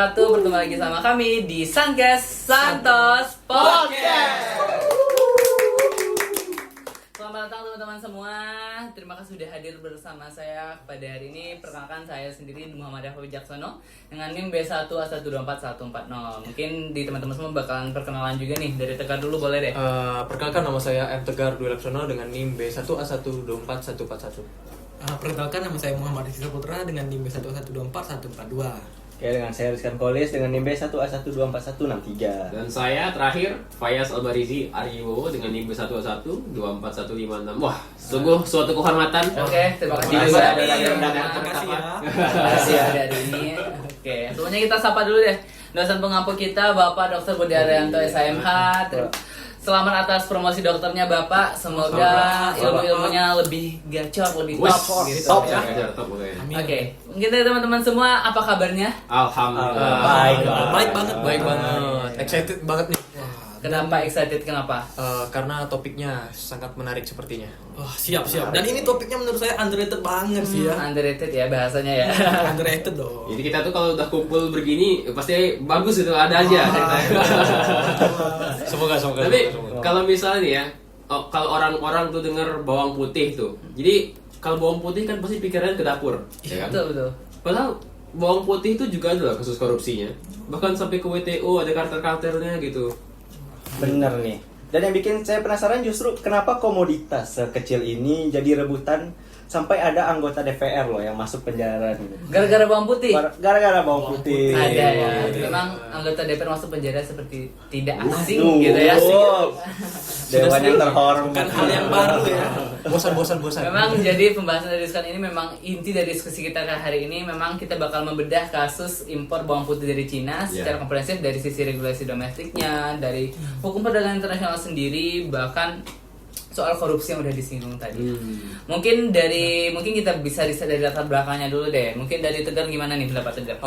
wabarakatuh. Bertemu lagi sama kami di Sankes Santos Podcast. Selamat datang teman-teman semua. Terima kasih sudah hadir bersama saya pada hari ini. Perkenalkan saya sendiri Muhammad Afif Wijaksono dengan NIM B1A1241140. Mungkin di teman-teman semua bakalan perkenalan juga nih. Dari Tegar dulu boleh deh. Perkenalkan, nama saya M. Tegar Dwi Laksono dengan NIM B1A1241141. Perkenalkan, nama saya Muhammad Rizky Putra dengan NIM B1A1241142. Oke, dengan saya Rizkan Kolis dengan NIM B1A1244163. Dan saya terakhir Fayaz Albarizi Ariwo dengan NIM B1A1241156. Wah, sungguh suatu kehormatan. Oke, terima kasih Terima juga. kasih. Terima kasih ya. Terima kasih ya dari ini. Oke, semuanya kita sapa dulu deh. Dosen pengampu kita Bapak Dr. Budi Arianto SHMH. Selamat atas promosi dokternya Bapak. Semoga ilmu-ilmunya lebih gacor, lebih top gitu. Top ya. ya. Top boleh. Oke, mungkin dari teman-teman semua apa kabarnya? Alhamdulillah. Baik banget. Baik banget, excited banget nih. Kenapa excited? Kenapa? Karena topiknya sangat menarik sepertinya. Wah, siap. Dan ini topiknya menurut saya underrated banget sih ya. Underrated ya bahasanya ya. Underrated dong. Jadi kita tuh kalau udah kumpul begini pasti bagus itu ada aja ceritanya. Semoga. Tapi kalau misalnya nih ya, kalau orang-orang tuh dengar bawang putih tuh, jadi kalau bawang putih kan pasti pikirannya ke dapur, ya kan? Betul. Padahal bawang putih itu juga ada kasus korupsinya, bahkan sampai ke WTO ada kartel-kartelnya gitu. Bener nih. Dan yang bikin saya penasaran justru kenapa komoditas sekecil ini jadi rebutan sampai ada anggota DPR loh yang masuk penjara nih. Gara-gara bawang putih. Gara-gara bawang putih. Ada ya. Iya. Memang anggota DPR masuk penjara seperti tidak asing Waduh. gitu ya. Dewan yang terhormat. Bukan hal yang baru ya. Bosan. Memang jadi pembahasan dari sekarang ini memang inti dari diskusi kita hari ini memang kita bakal membedah kasus impor bawang putih dari Cina secara komprehensif dari sisi regulasi domestiknya, dari hukum perdagangan internasional sendiri, bahkan soal korupsi yang udah disinggung tadi. Mungkin kita bisa riset dari latar belakangnya dulu deh. Mungkin dari Tegar gimana nih pendapat Tegar?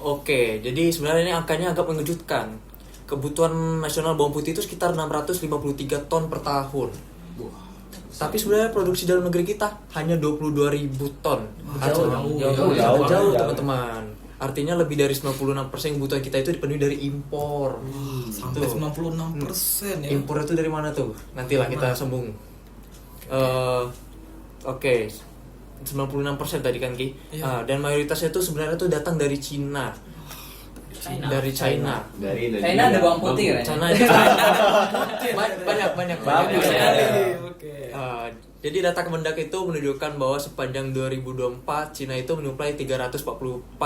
Oke, jadi sebenarnya ini angkanya agak mengejutkan. Kebutuhan nasional bawang putih itu sekitar 653 ton per tahun. Tapi sebenarnya produksi dalam negeri kita hanya 22.000 ton. Jauh, teman-teman. Artinya lebih dari 96% kebutuhan kita itu dipenuhi dari impor. Sampai 96% ya. Impor itu dari mana tuh? Nantilah kita sambung. Oke. 96% tadi kan Ki. Iya. Dan mayoritasnya itu sebenarnya tuh datang dari Cina. Dari China. Dari China ada bawang putih kan? China banyak. Bagus sekali. Oke. Jadi data Kemendak itu menunjukkan bahwa sepanjang 2024 Cina itu menyuplai 344.000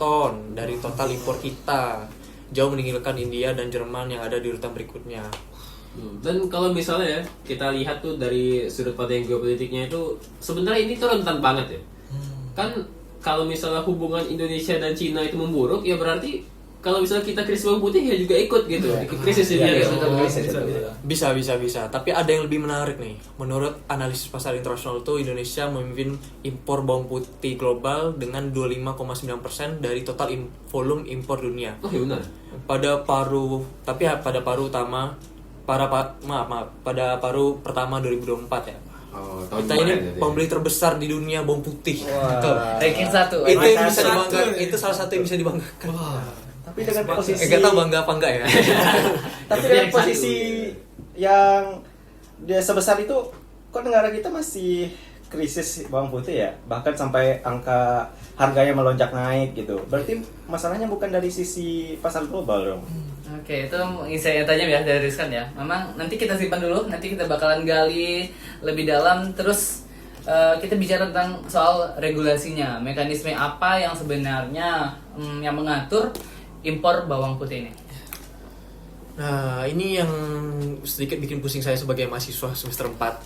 ton dari total impor kita, jauh meninggalkan India dan Jerman yang ada di urutan berikutnya. Dan kalau misalnya ya kita lihat tuh dari sudut pandang geopolitiknya itu sebenarnya ini tuh rentan banget ya. Kan kalau misalnya hubungan Indonesia dan Cina itu memburuk ya berarti kalau misalnya kita krisis bawang putih ya juga ikut gitu. Krisis dia gitu. Bisa. Tapi ada yang lebih menarik nih. Menurut analisis pasar internasional itu Indonesia memimpin impor bawang putih global dengan 25,9% dari total volume impor dunia. Oh iya benar. Pada paruh pertama 2024 ya. Oh, tahun Kita ini kemarin pembeli terbesar di dunia bawang putih. Tuh. Ranking 1. Itu yang bisa Satu. dibanggakan. Itu salah satu yang bisa dibanggakan. Tapi dengan posisi Gak tau bangga apa enggak ya. Tapi dengan posisi yang dia sebesar itu kok negara kita masih krisis bawang putih ya? Bahkan sampai angka harganya melonjak naik gitu. Berarti masalahnya bukan dari sisi pasar global dong. Oke, itu saya tanya ya dari Rizkan ya. Memang nanti kita simpan dulu, nanti kita bakalan gali lebih dalam. Terus kita bicara tentang soal regulasinya, mekanisme apa yang sebenarnya yang mengatur impor bawang putih ini. Nah, ini yang sedikit bikin pusing saya sebagai mahasiswa semester 4.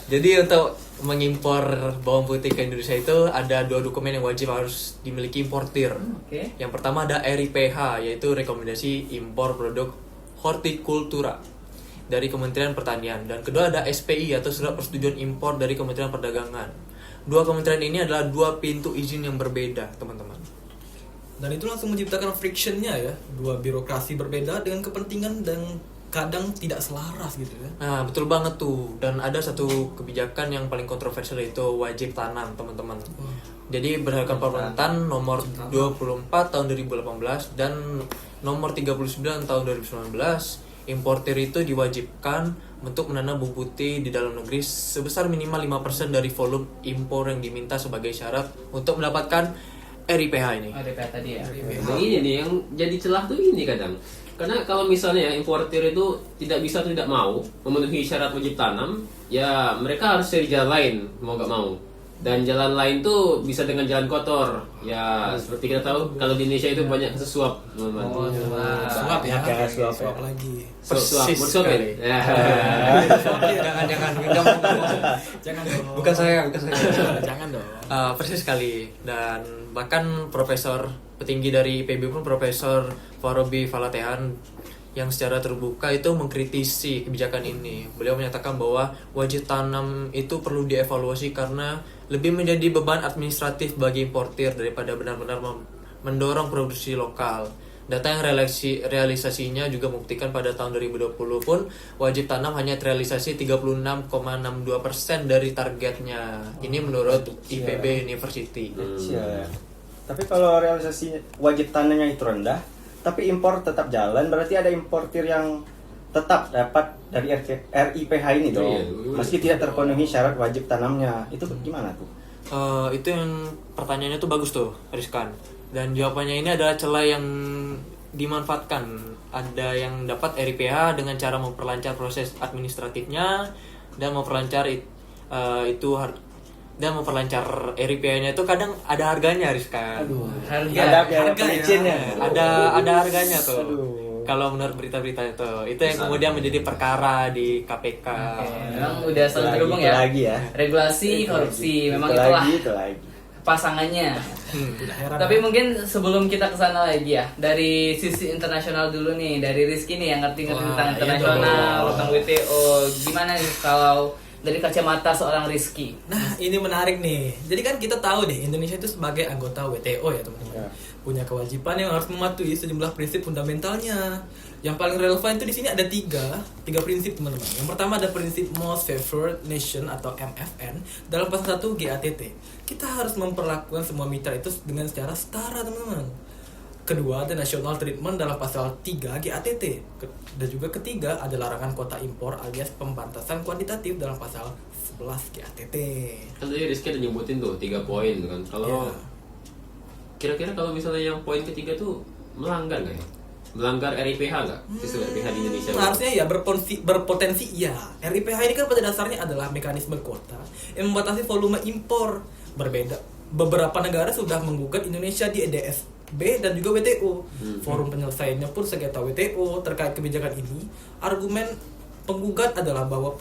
Jadi untuk mengimpor bawang putih ke Indonesia itu ada 2 dokumen yang wajib harus dimiliki importir. Oke. Yang pertama ada RIPH, yaitu rekomendasi impor produk hortikultura dari Kementerian Pertanian, dan kedua ada SPI atau surat persetujuan impor dari Kementerian Perdagangan. 2 kementerian ini adalah 2 pintu izin yang berbeda, teman-teman. Dan itu langsung menciptakan frictionnya ya. 2 birokrasi berbeda dengan kepentingan dan kadang tidak selaras gitu ya. Nah, betul banget tuh. Dan ada satu kebijakan yang paling kontroversial, itu wajib tanam, teman-teman. Jadi berdasarkan Pemerintahan nomor 24 tahun 2018 dan nomor 39 tahun 2019, importir itu diwajibkan untuk menanam bawang putih di dalam negeri sebesar minimal 5% dari volume impor yang diminta sebagai syarat untuk mendapatkan RIPH ini. RIPH tadi ya. Nah ini nih yang jadi celah tuh ini kadang. Karena kalau misalnya importir itu tidak bisa atau tidak mau memenuhi syarat wajib tanam, ya mereka harus cari jalan lain mau gak mau. Dan jalan lain tuh bisa dengan jalan kotor. Ya seperti kita tahu kalau di Indonesia itu banyak kasus suap, teman-teman. Oh, Suap ya, Kayak suap suap ya. lagi. Suap, Persis bersuap ya? sekali. Ya. Jangan Jangan dong. bukan saya. Jangan dong. Persis sekali. Dan bahkan profesor petinggi dari IPB pun Profesor Farabi Falatehan yang secara terbuka itu mengkritisi kebijakan ini. Beliau menyatakan bahwa wajib tanam itu perlu dievaluasi karena lebih menjadi beban administratif bagi importir daripada benar-benar mendorong produksi lokal. Data yang realisasinya juga membuktikan pada tahun 2020 pun wajib tanam hanya terrealisasi 36,62% dari targetnya. Ini menurut IPB University. Kecil ya. Tapi kalau realisasi wajib tanamnya itu rendah, tapi impor tetap jalan, berarti ada importir yang tetap dapat dari RIPH ini dong. Iya. Meski tidak terpenuhi syarat wajib tanamnya. Itu gimana tuh? Itu yang pertanyaannya tuh bagus tuh, Rizkan. Dan jawabannya ini adalah celah yang dimanfaatkan. Ada yang dapat RIPH dengan cara memperlancar proses administratifnya dan memperlancar memperlancar RIPH-nya itu kadang ada harganya, Rizkan. Ada biaya pelicinnya. Ada harganya tuh. Aduh. Kalau menurut berita-berita itu yang kemudian menjadi perkara di KPK. Memang udah selalu terhubung Itu ya. lagi ya. Regulasi, korupsi, memang Itu itulah lagi. pasangannya. Tidak heran. Tapi mungkin sebelum kita ke sana lagi ya, dari sisi internasional dulu nih, dari Rizky nih yang ngerti-ngerti Wah, tentang iya internasional, dong. tentang WTO. Gimana nih kalau dari kacamata seorang Rizky? Nah, ini menarik nih. Jadi kan kita tahu nih, Indonesia itu sebagai anggota WTO ya, teman-teman. Ya. Punya kewajiban yang harus mematuhi sejumlah prinsip fundamentalnya. Yang paling relevan itu di sini ada tiga prinsip, teman-teman. Yang pertama ada prinsip Most Favored Nation atau MFN dalam pasal 1 GATT. Kita harus memperlakukan semua mitra itu dengan secara setara, teman-teman. Kedua, ada national treatment dalam pasal 3 GATT. Dan juga ketiga, ada larangan kuota impor alias pembatasan kuantitatif dalam pasal 11 GATT. Kan tadi Rizky udah nyebutin tuh 3 poin tuh kan. Kalau Ya. kira-kira kalau misalnya yang poin ketiga tuh melanggar nggak ya? Melanggar RIPH nggak? Sistem RIPH di Indonesia? Harusnya ya berpotensi ya. RIPH ini kan pada dasarnya adalah mekanisme kuota yang membatasi volume impor. Beberapa negara sudah menggugat Indonesia di EDSB dan juga WTO. Forum penyelesaiannya pun sengketa WTO terkait kebijakan ini. Argumen penggugat adalah bahwa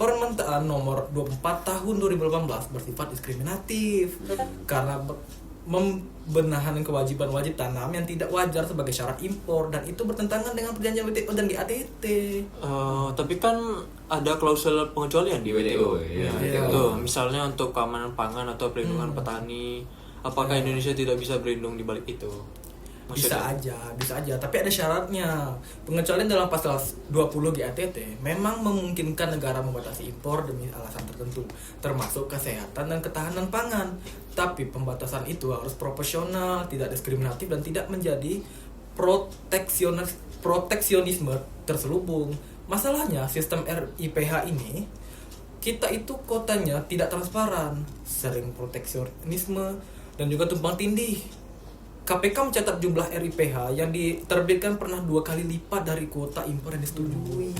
Permentaan nomor 24 tahun 2018 bersifat diskriminatif karena membenarkan kewajiban wajib tanam yang tidak wajar sebagai syarat impor dan itu bertentangan dengan perjanjian WTO dan GATT. Tapi kan ada klausul pengecualian di WTO. ya. Iya. Tuh, misalnya untuk keamanan pangan atau perlindungan petani, apakah Indonesia tidak bisa berlindung di balik itu? Bisa aja, tapi ada syaratnya. Pengecualian dalam pasal 20 GATT memang memungkinkan negara membatasi impor demi alasan tertentu, termasuk kesehatan dan ketahanan pangan. Tapi pembatasan itu harus proporsional, tidak diskriminatif dan tidak menjadi proteksionisme terselubung. Masalahnya sistem RIPH ini kita itu kotanya tidak transparan, sering proteksionisme dan juga tumpang tindih. KPK mencatat jumlah RIPH yang diterbitkan pernah 2 kali lipat dari kuota impor yang disetujui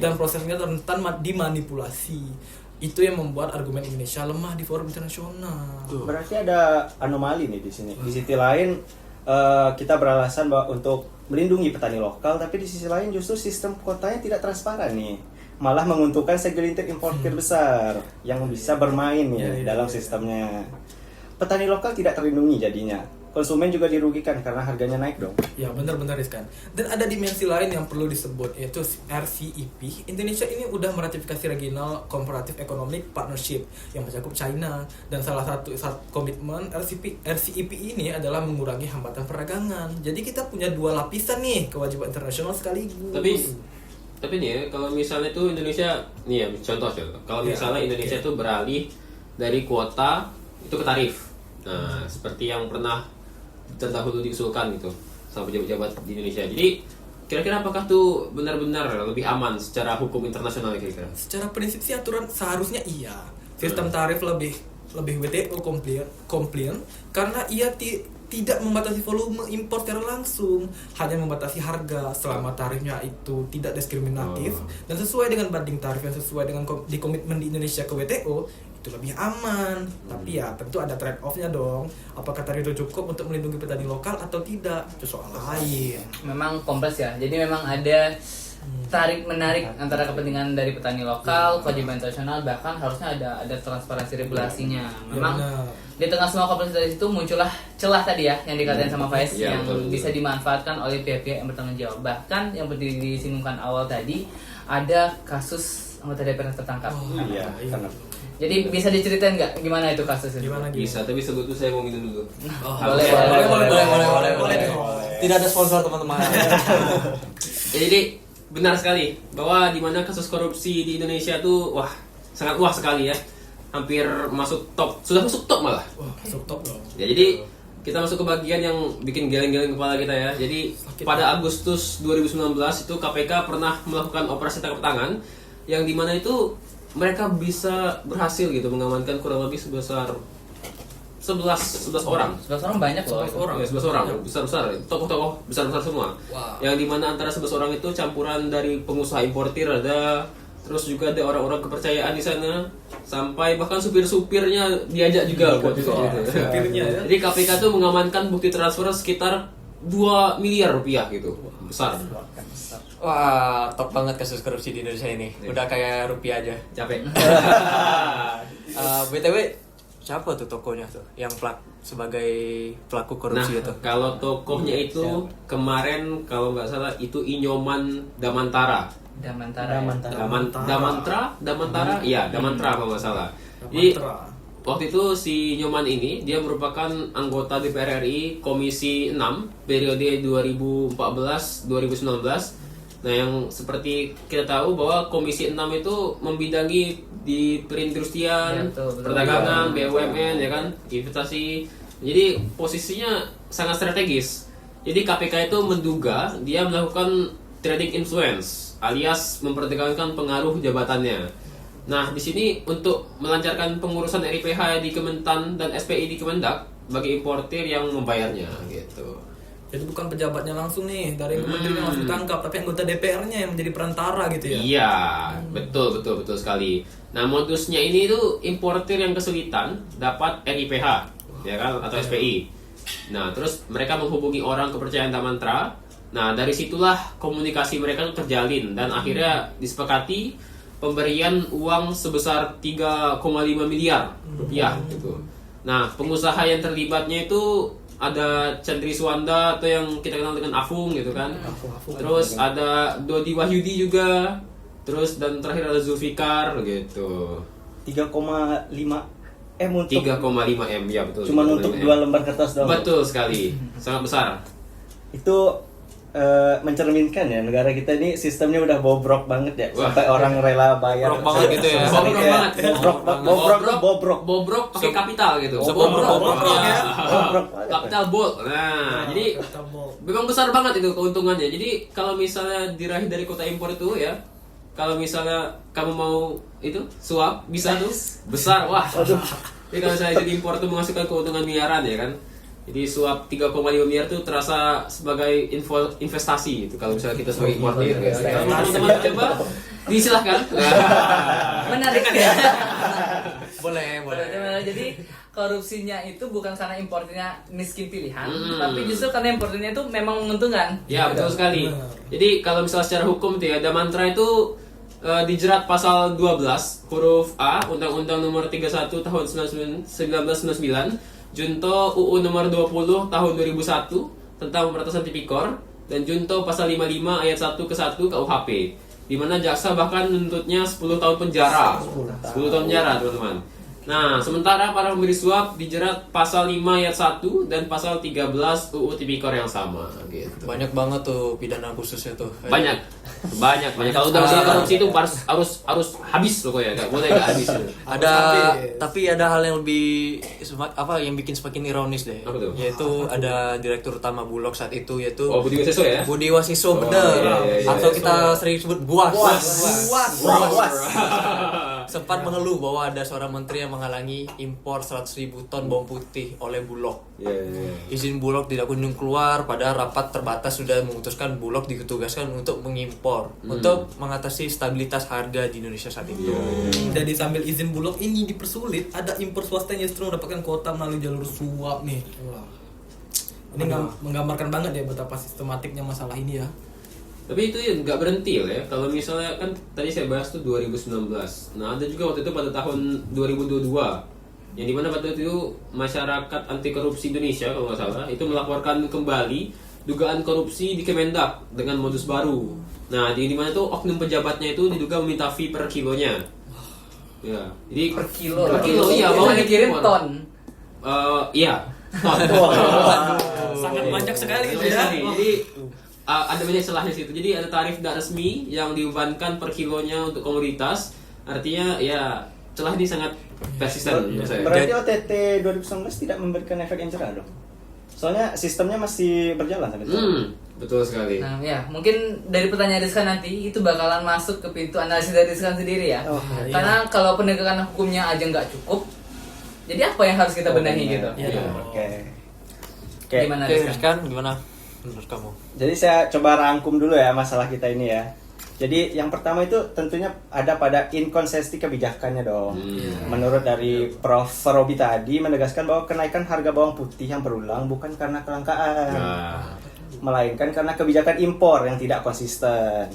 dan prosesnya rentan dimanipulasi. Itu yang membuat argumen Indonesia lemah di forum internasional. Berarti ada anomali nih di sini. Di sisi lain kita beralasan bahwa untuk melindungi petani lokal, tapi di sisi lain justru sistem kuotanya tidak transparan nih. Malah menguntungkan segelintir importir besar yang bisa bermain nih dalam sistemnya. Petani lokal tidak terlindungi jadinya. Konsumen juga dirugikan karena harganya naik dong. Ya benar-benar Rizkan. Dan ada dimensi lain yang perlu disebut yaitu RCEP. Indonesia ini udah meratifikasi Regional Cooperative Economic Partnership yang mencakup China dan salah satu komitmen RCEP ini adalah mengurangi hambatan perdagangan. Jadi kita punya 2 lapisan nih kewajiban internasional sekaligus. Tapi nih ya, kalau misalnya tuh Indonesia nih ya contoh. Kalau misalnya Indonesia tuh beralih dari kuota itu ke tarif. Nah, seperti yang pernah terdahulu diusulkan gitu sama pejabat-pejabat di Indonesia. Jadi kira-kira apakah tuh benar-benar lebih aman secara hukum internasional kira-kira? Secara prinsip sih aturan seharusnya iya. Sistem tarif lebih WTO compliant karena ia tidak membatasi volume impor secara langsung, hanya membatasi harga selama tarifnya itu tidak diskriminatif dan sesuai dengan banding tarif yang sesuai dengan di komitmen di Indonesia ke WTO, itu lebih aman. Tapi ya tentu ada trade off-nya dong. Apakah tarif itu cukup untuk melindungi petani lokal atau tidak? Itu soal lain. Memang kompleks ya. Jadi memang ada tarik menarik antara kepentingan dari petani lokal, kewajiban internasional, bahkan harusnya ada transparansi regulasinya. Memang di tengah semua kompleksitas itu muncullah celah tadi ya yang dikatain sama Faiz yang bisa dimanfaatkan oleh pihak-pihak yang bertanggung jawab. Bahkan yang disinggungkan awal tadi ada kasus anggota DPR yang tertangkap. Iya, karena Jadi bisa diceritain nggak gimana itu kasusnya? Gimana? Bisa, tapi sebelum itu saya mau minum dulu. Boleh. Tidak ada sponsor teman-teman. Ya, jadi benar sekali bahwa di mana kasus korupsi di Indonesia tuh sangat sekali ya. Hampir sudah masuk top malah. Wah, masuk top dong. Ya, jadi kita masuk ke bagian yang bikin geleng-geleng kepala kita ya. Jadi pada Agustus 2019 itu KPK pernah melakukan operasi tangkap tangan yang dimana itu mereka bisa berhasil gitu mengamankan kurang lebih sebesar 11 orang. 11 orang banyak loh. 11 orang. Ya, 11 orang besar-besar, tokoh-tokoh besar-besar semua. Wow. Yang dimana antara 11 orang itu campuran dari pengusaha importir ada, terus juga ada orang-orang kepercayaan di sana, sampai bahkan supir-supirnya diajak juga buat itu. Supirnya ya. Jadi KPK tuh mengamankan bukti transfer sekitar 2 miliar rupiah gitu. Besar. Wah, top banget kasus korupsi di Indonesia ini. Udah kayak rupiah aja. Capek. BTW, siapa tuh tokonya tuh yang sebagai pelaku korupsi itu? Kalau tokohnya itu kemarin kalau nggak salah itu Inyoman Damantara. Damantara. Iya, Damantara kalau nggak salah. Jadi waktu itu si Nyoman ini dia merupakan anggota DPR RI Komisi 6 periode 2014-2019. Nah, yang seperti kita tahu bahwa Komisi 6 itu membidangi di perindustrian, Ya, betul. perdagangan, BUMN ya kan, investasi. Jadi posisinya sangat strategis. Jadi KPK itu menduga dia melakukan trading influence alias memperdagangkan pengaruh jabatannya. Nah, di sini untuk melancarkan pengurusan RIPH di Kementan dan SPI di Kemendak bagi importir yang membayarnya gitu. Jadi bukan pejabatnya langsung nih dari kementerian yang langsung ditangkap, tapi anggota DPR-nya yang menjadi perantara gitu ya. Iya, betul sekali. Nah, modusnya ini tuh importir yang kesulitan dapat RIPH, ya kan, atau SPI. Nah, terus mereka menghubungi orang kepercayaan Damantara. Nah, dari situlah komunikasi mereka tuh terjalin dan akhirnya disepakati pemberian uang sebesar 3,5 miliar rupiah gitu. Nah, pengusaha yang terlibatnya itu ada Chandri Suwanda atau yang kita kenal dengan Afung gitu kan. Terus ada Dodi Wahyudi juga. Terus dan terakhir ada Zulfikar gitu. 3,5 M untuk 3,5 M ya betul. cuma 3,5 untuk M. 2 lembar kertas doang. Betul sekali. Sangat besar. Itu mencerminkan ya negara kita ini sistemnya udah bobrok banget ya. Wah. Sampai orang rela bayar. Bobrok banget gitu ya. Bobrok banget. Bobrok. Bobrok pakai kapital gitu. Sebobrok-bobroknya. Bobrok. Kapital bold. Nah, jadi memang besar banget itu keuntungannya. Jadi kalau misalnya diraih dari kota impor itu ya, kalau misalnya kamu mau itu suap bisa tuh besar. Wah. Jadi kalau misalnya jadi impor tuh menghasilkan keuntungan miliaran ya kan. Jadi suap 3,5 miliar tuh terasa sebagai investasi gitu kalau misalnya kita sebagai importir. Kalau teman-teman coba disilahkan. Menarik ya. Boleh. Jadi korupsinya itu bukan karena importernya miskin pilihan, tapi justru karena importernya itu memang menguntungkan. Ya betul sekali. Jadi kalau misalnya secara hukum tuh ya Damantara itu dijerat pasal 12 huruf A Undang-Undang Nomor 31 Tahun 1999, Junto UU Nomor 20 Tahun 2001 tentang pemberantasan tipikor, dan Junto pasal 55 ayat 1 ke 1 KUHP, di mana jaksa bahkan menuntutnya 10 tahun penjara. 10 tahun penjara, teman-teman. Nah, sementara para pemberi suap dijerat pasal 5 ayat 1 dan pasal 13 UU Tipikor yang sama gitu. Banyak banget tuh pidana khususnya tuh. Banyak. Kalau udah masalah korupsi itu harus habis pokoknya, enggak boleh enggak habis. Ada tapi ada hal yang lebih yang bikin semakin ironis deh. Apa tuh? Yaitu ada direktur utama Bulog saat itu yaitu Oh, Budi Wasiso ya? Budi Wasiso, bener. iya. Atau kita sering sebut Buas. Buas. Sempat mengeluh bahwa ada seorang menteri yang menghalangi impor 100.000 ton bawang putih oleh Bulog. Iya. Izin Bulog tidak kunjung keluar, padahal rapat terbatas sudah memutuskan Bulog ditugaskan untuk mengimpor untuk mengatasi stabilitas harga di Indonesia saat itu. Jadi sambil izin Bulog ini dipersulit, ada impor swasta yang justru mendapatkan kuota melalui jalur suap nih. Wah. Ini menggambarkan banget ya betapa sistematiknya masalah ini ya. Tapi itu ya nggak berhenti ya. Kalau misalnya kan tadi saya bahas tuh 2019. Nah, ada juga waktu itu pada tahun 2022. Yang dimana pada itu masyarakat anti korupsi Indonesia kalau nggak salah itu melaporkan kembali dugaan korupsi di Kemendak dengan modus baru. Nah, di mana tuh oknum pejabatnya itu diduga meminta fee per kilonya. Ya, jadi Per kilo. iya, mau dikirim ton. Iya, ton. Sangat banyak sekali gitu ya. Jadi ada banyak celahnya situ. Jadi ada tarif tidak resmi yang dibebankan per kilonya untuk komoditas. Artinya ya celah ini sangat persisten menurut saya. Berarti OTT 2019 tidak memberikan efek yang cerah dong. Soalnya sistemnya masih berjalan sampai sekarang. Betul sekali. Nah ya, mungkin dari pertanyaan Rizkan nanti itu bakalan masuk ke pintu analisis dari Rizkan sendiri ya. Oh, iya. Karena kalau penegakan hukumnya aja nggak cukup, jadi apa yang harus kita benahi gitu? Iya. Oke. Gimana Oke, Rizkan? Rizkan, gimana menurut kamu? Jadi saya coba rangkum dulu ya masalah kita ini ya. Jadi yang pertama itu tentunya ada pada inkonsistensi kebijakannya dong. Menurut dari Prof. Robi tadi menegaskan bahwa kenaikan harga bawang putih yang berulang bukan karena kelangkaan, melainkan karena kebijakan impor yang tidak konsisten.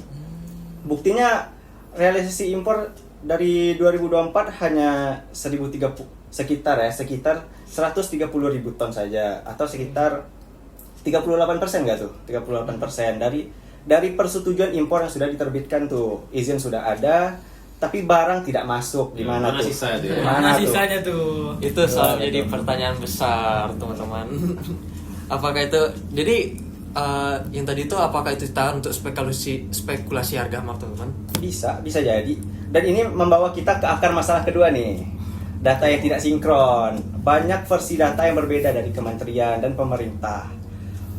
Buktinya realisasi impor dari 2024 hanya sekitar 130.000 ton saja atau sekitar 38% nggak tuh? 38% dari persetujuan impor yang sudah diterbitkan tuh. Izin sudah ada, tapi barang tidak masuk. Di mana Mana tuh? sisa itu ya? Mana tuh? sisanya tuh? Itu selalu jadi pertanyaan besar, teman-teman. Apakah itu jadi yang tadi itu apakah itu ditahan untuk spekulasi harga, maaf teman-teman? Bisa jadi. Dan ini membawa kita ke akar masalah kedua nih. Data yang tidak sinkron. Banyak versi data yang berbeda dari kementerian dan pemerintah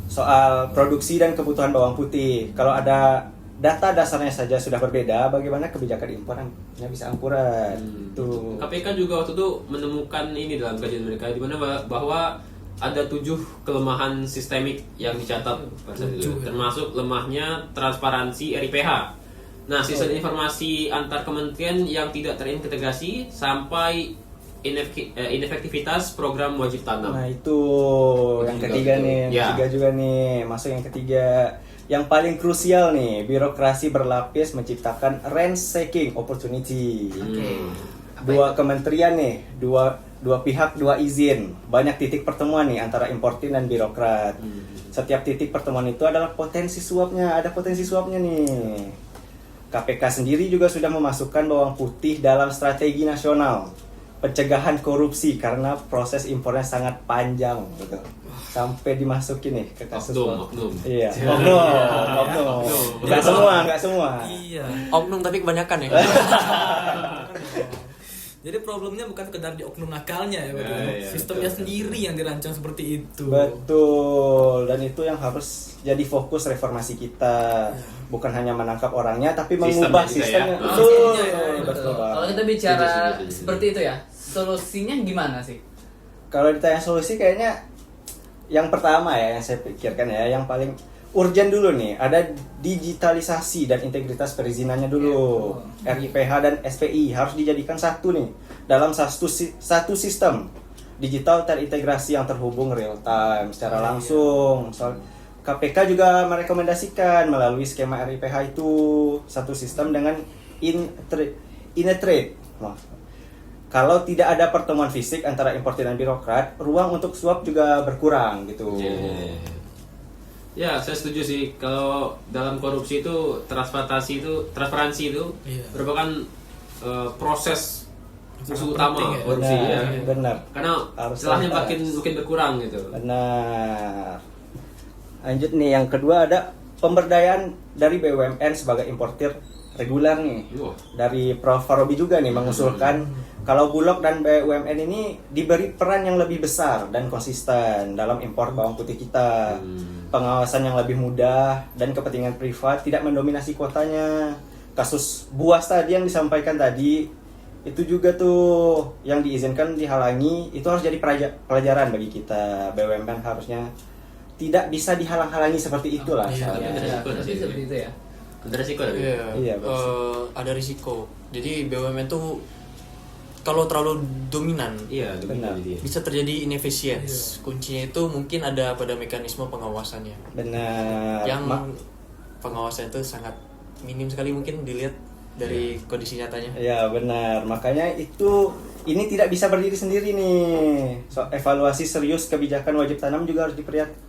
soal produksi dan kebutuhan bawang putih. Kalau ada data dasarnya saja sudah berbeda, bagaimana kebijakan impornya bisa akurat? Tuh. KPK juga waktu itu menemukan ini dalam kajian mereka di mana bahwa ada 7 kelemahan sistemik yang dicatat pada saat itu, termasuk lemahnya transparansi RIPH. Nah, sistem informasi antar kementerian yang tidak terintegrasi sampai inefektivitas program wajib tanam. Nah itu yang juga ketiga betul. nih, yang Ya. ketiga juga nih, masuk yang ketiga. Yang paling krusial nih, birokrasi berlapis menciptakan rent-seeking opportunity. Dua kementerian nih, dua pihak, dua izin. Banyak titik pertemuan nih antara importir dan birokrat. Setiap titik pertemuan itu adalah potensi suapnya, ada potensi suapnya nih. KPK sendiri juga sudah memasukkan bawang putih dalam strategi nasional pencegahan korupsi karena proses impornya sangat panjang gitu. Sampai dimasukin nih ke kasus Oknum. Iya, oknum. Enggak semua. Iya. Oknum tapi kebanyakan ya. Jadi problemnya bukan sekedar di oknum nakalnya ya, betul. iya, Sistemnya betul. sendiri yang dirancang seperti itu. Betul, dan itu yang harus jadi fokus reformasi kita. Bukan hanya menangkap orangnya, tapi mengubah Sistemnya juga ya. sistemnya. Sistemnya, Betul, ya, betul. Kalau kita bicara Setuju. seperti itu ya, solusinya gimana sih? Kalau ditanya solusi kayaknya yang pertama ya yang saya pikirkan ya, yang paling urgent dulu nih, ada digitalisasi dan integritas perizinannya dulu. RIPH dan SPI harus dijadikan satu nih dalam satu sistem digital terintegrasi yang terhubung real time secara langsung. Soal KPK juga merekomendasikan melalui skema RIPH itu satu sistem dengan in-trade. Kalau tidak ada pertemuan fisik antara importir dan birokrat, ruang untuk suap juga berkurang gitu. Ya, saya setuju sih. Kalau dalam korupsi itu transparansi itu Iya. merupakan proses musuh utama penting ya. korupsi ya. Benar. Karena Harus celahnya tuntas. makin berkurang gitu. Benar. Lanjut nih, yang kedua ada pemberdayaan dari BUMN sebagai importir reguler nih. Wah. Dari Prof. Farobi juga nih mengusulkan kalau Bulog dan BUMN ini diberi peran yang lebih besar dan konsisten dalam impor bawang putih kita. Pengawasan yang lebih mudah dan kepentingan privat tidak mendominasi kuotanya. Kasus buas tadi yang disampaikan tadi itu juga tuh yang diizinkan dihalangi, itu harus jadi pelajaran bagi kita. BUMN harusnya tidak bisa dihalang-halangi seperti itulah. Iya, misalnya. Ada resiko Tapi nggak sih? seperti itu ya. Ada resiko tapi. Iya, Ada risiko. Jadi BUMN tuh kalau terlalu dominan Iya, Benar. jadi. bisa terjadi inefisiensi. Kuncinya itu mungkin ada pada mekanisme pengawasannya. Benar. Yang pengawasan itu sangat minim sekali mungkin dilihat dari kondisi nyatanya. Ya benar, makanya ini tidak bisa berdiri sendiri nih. Evaluasi serius kebijakan wajib tanam juga harus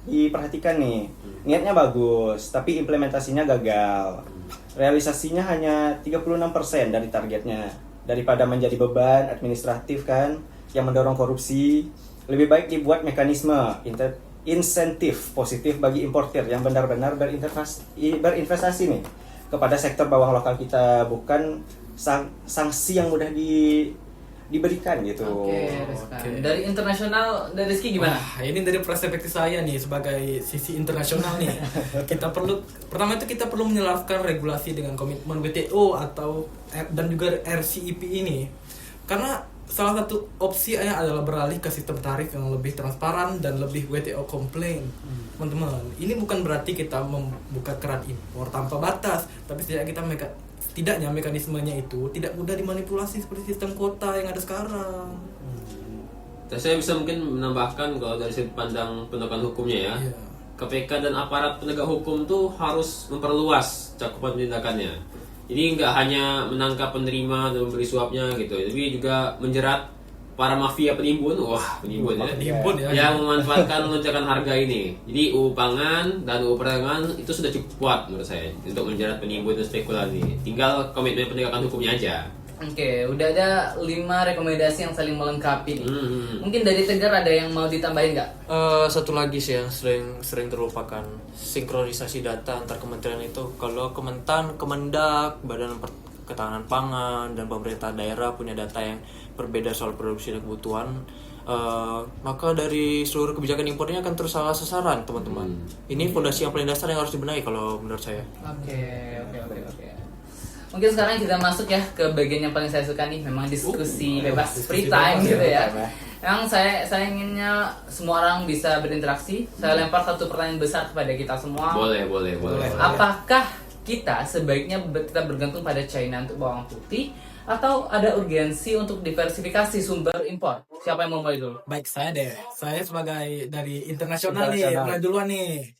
diperhatikan nih. Niatnya bagus, tapi implementasinya gagal. Realisasinya hanya 36% dari targetnya. Daripada menjadi beban administratif kan yang mendorong korupsi, lebih baik dibuat mekanisme insentif positif bagi importir yang benar-benar berinvestasi nih kepada sektor bawang lokal kita, bukan sanksi yang mudah diberikan gitu. Oke, Rizky. Dari internasional, dari Rizky gimana? Wah, ini dari perspektif saya nih sebagai sisi internasional nih. Pertama itu kita perlu menyelaraskan regulasi dengan komitmen WTO dan juga RCEP ini. Karena salah satu opsinya adalah beralih ke sistem tarif yang lebih transparan dan lebih WTO compliant. Teman-teman, ini bukan berarti kita membuka keran impor tanpa batas, tapi setidaknya mekanismenya itu tidak mudah dimanipulasi seperti sistem kuota yang ada sekarang. Terus saya bisa mungkin menambahkan kalau dari sudut pandang penegakan hukumnya ya. Iya. KPK dan aparat penegak hukum tuh harus memperluas cakupan penindakannya. Jadi nggak hanya menangkap penerima dan memberi suapnya gitu, tapi juga menjerat para mafia penimbun, penimbun ya, Penimbun ya. yang memanfaatkan lonjakan harga ini. Jadi UU Pangan dan UU Perdagangan itu sudah cukup kuat menurut saya untuk menjerat penimbun dan spekulan ini. Tinggal komitmen penegakan hukumnya aja. Oke, udah ada 5 rekomendasi yang saling melengkapi nih. Hmm. Mungkin dari Tegar ada yang mau ditambahin nggak? Satu lagi sih yang sering terlupakan, sinkronisasi data antar kementerian itu. Kalau Kemendak, Badan Ketahanan Pangan dan pemerintah daerah punya data yang berbeda soal produksi dan kebutuhan, maka dari seluruh kebijakan impornya akan terus salah sasaran, teman-teman. Ini fondasi yang paling dasar yang harus dibenahi kalau menurut saya. Oke. Mungkin sekarang kita masuk ya ke bagian yang paling saya suka nih, memang diskusi bebas, free time gitu ya. Yang saya inginnya semua orang bisa berinteraksi. Saya lempar satu pertanyaan besar kepada kita semua. Boleh. Apakah kita sebaiknya kita bergantung pada China untuk bawang putih, atau ada urgensi untuk diversifikasi sumber impor? Siapa yang mau mulai dulu? Baik, saya deh. Saya sebagai dari internasional nih, mulai duluan nih.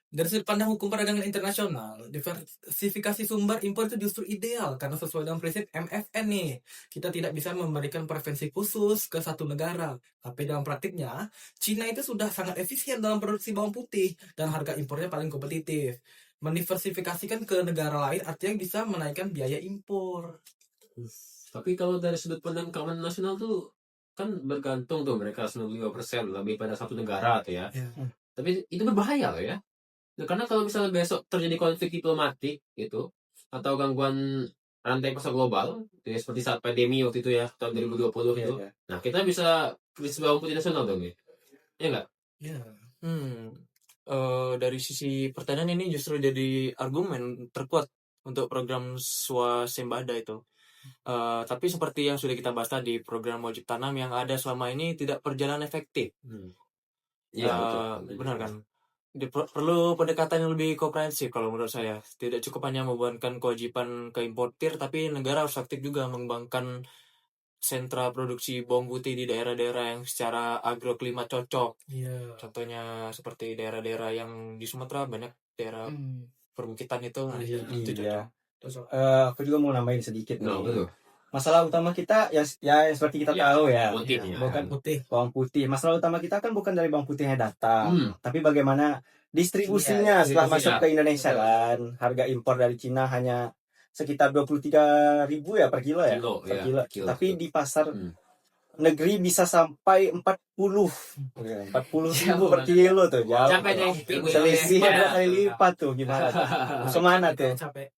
Dari sudut pandang hukum perdagangan internasional, diversifikasi sumber impor itu justru ideal karena sesuai dengan prinsip MFN nih. Kita tidak bisa memberikan preferensi khusus ke satu negara. Tapi dalam praktiknya, Cina itu sudah sangat efisien dalam produksi bawang putih dan harga impornya paling kompetitif. Mendiversifikasikan ke negara lain artinya bisa menaikkan biaya impor. Tapi kalau dari sudut pandang keamanan nasional tuh kan bergantung tuh mereka 95% lebih pada satu negara tuh ya. Tapi itu berbahaya loh ya. Nah, karena kalau misalnya besok terjadi konflik diplomatik gitu atau gangguan rantai pasar global, ya, seperti saat pandemi waktu itu ya tahun 2020 itu. Nah, kita bisa krisis bawang putih nasional dong ya. Iya nggak? Iya. Dari sisi pertanian ini justru jadi argumen terkuat untuk program swasembada itu. Tapi seperti yang sudah kita bahas tadi, program wajib tanam yang ada selama ini tidak berjalan efektif. Iya, betul. Benar kan? Perlu pendekatan yang lebih komprehensif kalau menurut saya. Tidak cukup hanya membebankan kewajiban ke importir, tapi negara harus aktif juga mengembangkan sentra produksi bawang putih di daerah-daerah yang secara agroklimat cocok. Iya. Contohnya seperti daerah-daerah yang di Sumatera banyak daerah perbukitan itu. Itu cocok. Aku juga mau nambahin sedikit nih. Betul. Masalah utama kita ya seperti kita tahu ya, Putihnya. bukan Putih. bawang putih. Masalah utama kita kan bukan dari bawang putihnya datang, tapi bagaimana distribusinya Iya, setelah distribusinya. masuk ke Indonesia kan. Harga impor dari Cina hanya sekitar 23.000 ya per kilo ya. Kilo, Per ya, kilo. kilo. Tapi di pasar Hmm. negeri bisa sampai 40. 40.000 per kilo tuh. Jauh. Capek deh, ibu. Selisih 2 kali lipat tuh, gimana tuh? Kemana tuh? Capek.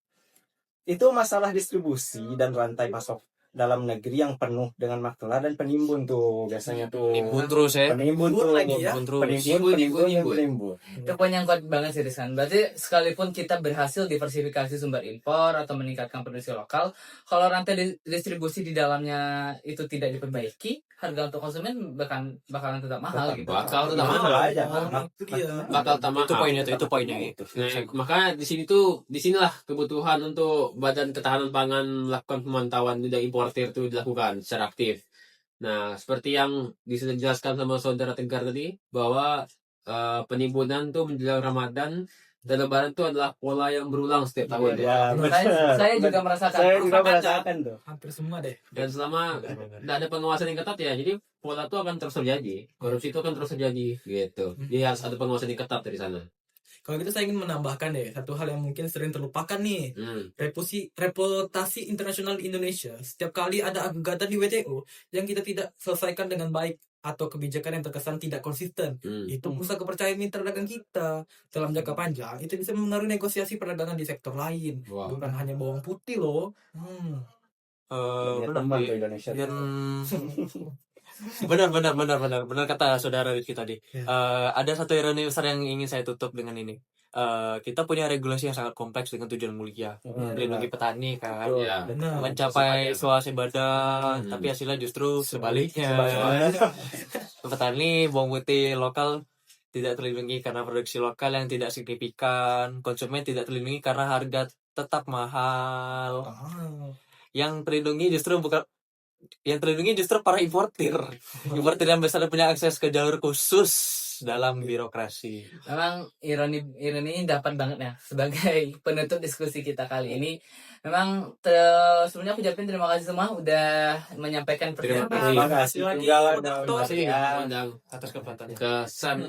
Itu masalah distribusi dan rantai pasok dalam negeri yang penuh dengan maklar dan penimbun tuh biasanya tuh. Nimbun terus ya. Penimbun Nimbun tuh. lagi ya? Nimbun terus. Nimbun. Itu poin yang kuat banget sih Rizkan. Berarti sekalipun kita berhasil diversifikasi sumber impor atau meningkatkan produksi lokal, kalau rantai distribusi di dalamnya itu tidak diperbaiki, harga untuk konsumen bakalan tetap mahal gitu. Bakal tetap Mahal mahal. aja. Itu dia. Bakal tetap mahal. Itu poinnya. Nah, maka disinilah kebutuhan untuk Badan Ketahanan Pangan melakukan pemantauan lidah importir itu dilakukan secara aktif. Nah, seperti yang bisa dijelaskan sama saudara Tegar tadi, bahwa penimbunan tuh menjelang Ramadan dan Lebaran itu adalah pola yang berulang setiap tahun. Ya, Saya juga merasakan. Saya juga merasakan tuh. Hampir semua deh. Dan selama tidak ada pengawasan yang ketat ya, jadi pola itu akan terus terjadi. Korupsi itu akan terus terjadi, gitu. Jadi harus ada pengawasan yang ketat dari sana. Kalau gitu saya ingin menambahkan deh satu hal yang mungkin sering terlupakan nih. Reputasi internasional di Indonesia. Setiap kali ada gugatan di WTO yang kita tidak selesaikan dengan baik atau kebijakan yang terkesan tidak konsisten, itu merusak kepercayaan mitra dagang kita dalam jangka panjang. Itu bisa mengaruhi negosiasi perdagangan di sektor lain. Wow. Bukan hanya bawang putih loh. Ya, teman tuh Indonesia. Benar kata saudara Rizky tadi. Ya. Ada satu ironi besar yang ingin saya tutup dengan ini. Kita punya regulasi yang sangat kompleks dengan tujuan mulia, melindungi petani kan, Betul. Ya. Benar. mencapai swasembada, tapi hasilnya justru sebaliknya. Petani bawang putih lokal tidak terlindungi karena produksi lokal yang tidak signifikan, konsumen tidak terlindungi karena harga tetap mahal. Yang terlindungi justru para importir yang besar punya akses ke jalur khusus dalam birokrasi. Memang ironi ini dapat banget ya sebagai penutup diskusi kita kali ini. Memang sebelumnya aku ucapin terima kasih semua udah menyampaikan Terima pertanyaan. kasih. lagi. Terima Masih kasih. undang Atas kesempatan. kesan.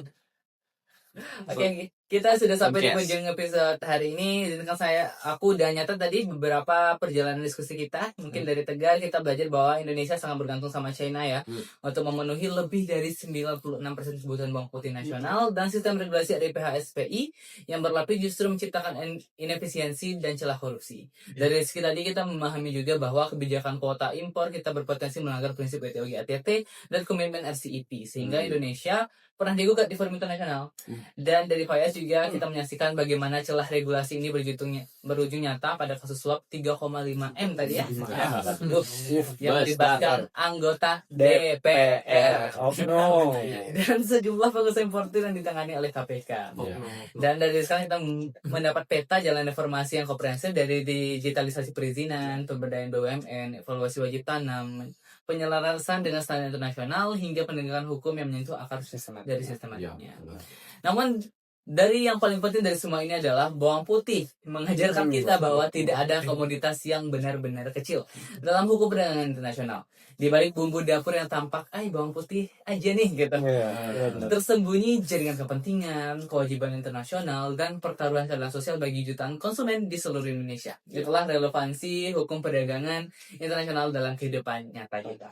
Oke, kita sudah sampai di Yes. penghujung episode hari ini. Izinkan aku udah nyatet tadi beberapa perjalanan diskusi kita. Mungkin dari Tegar kita belajar bahwa Indonesia sangat bergantung sama China ya untuk memenuhi lebih dari 96% kebutuhan bawang putih nasional, dan sistem regulasi RIPH SPI yang berlapis justru menciptakan inefisiensi dan celah korupsi. Dari segi tadi kita memahami juga bahwa kebijakan kuota impor kita berpotensi melanggar prinsip WTO GATT dan komitmen RCEP, sehingga Indonesia pernah digugat di forum internasional. Dan dari Fayaz juga kita menyaksikan bagaimana celah regulasi ini berujung nyata pada kasus suap 3,5 M tadi ya. Yang melibatkan anggota DPR. No. Dan sejumlah pengusaha importir yang ditangani oleh KPK. Dan dari sekarang kita mendapat peta jalan reformasi yang komprehensif dari digitalisasi perizinan, pemberdayaan BUMN, evaluasi wajib tanam, penyelarasan dengan standar internasional, hingga penegakan hukum yang menyentuh akar dari sistematiknya. Namun dari yang paling penting dari semua ini adalah bawang putih mengajarkan kita bahwa tidak ada komoditas yang benar-benar kecil dalam hukum perdagangan internasional. Di balik bumbu dapur yang tampak, bawang putih aja nih gitu. Tersembunyi jaringan kepentingan, kewajiban internasional, dan pertaruhan keadilan sosial bagi jutaan konsumen di seluruh Indonesia. Itulah relevansi hukum perdagangan internasional dalam kehidupan nyata kita.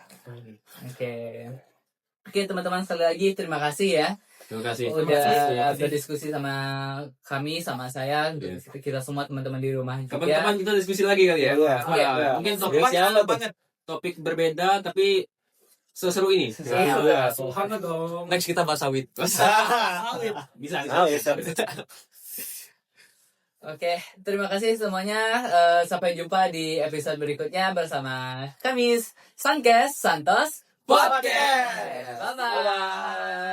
Oke, teman-teman, sekali lagi terima kasih ya. Terima kasih. Udah berdiskusi sama kami, sama saya, kita semua teman-teman di rumah juga. Kapan-kapan kita diskusi lagi kali ya. Iya. Mungkin Banget. topik berbeda tapi seseru ini. Sohana dong. Next kita bahas sawit. Bisa. Oke, terima kasih semuanya. Sampai jumpa di episode berikutnya bersama kami, Sankes Santos Podcast. Bye-bye.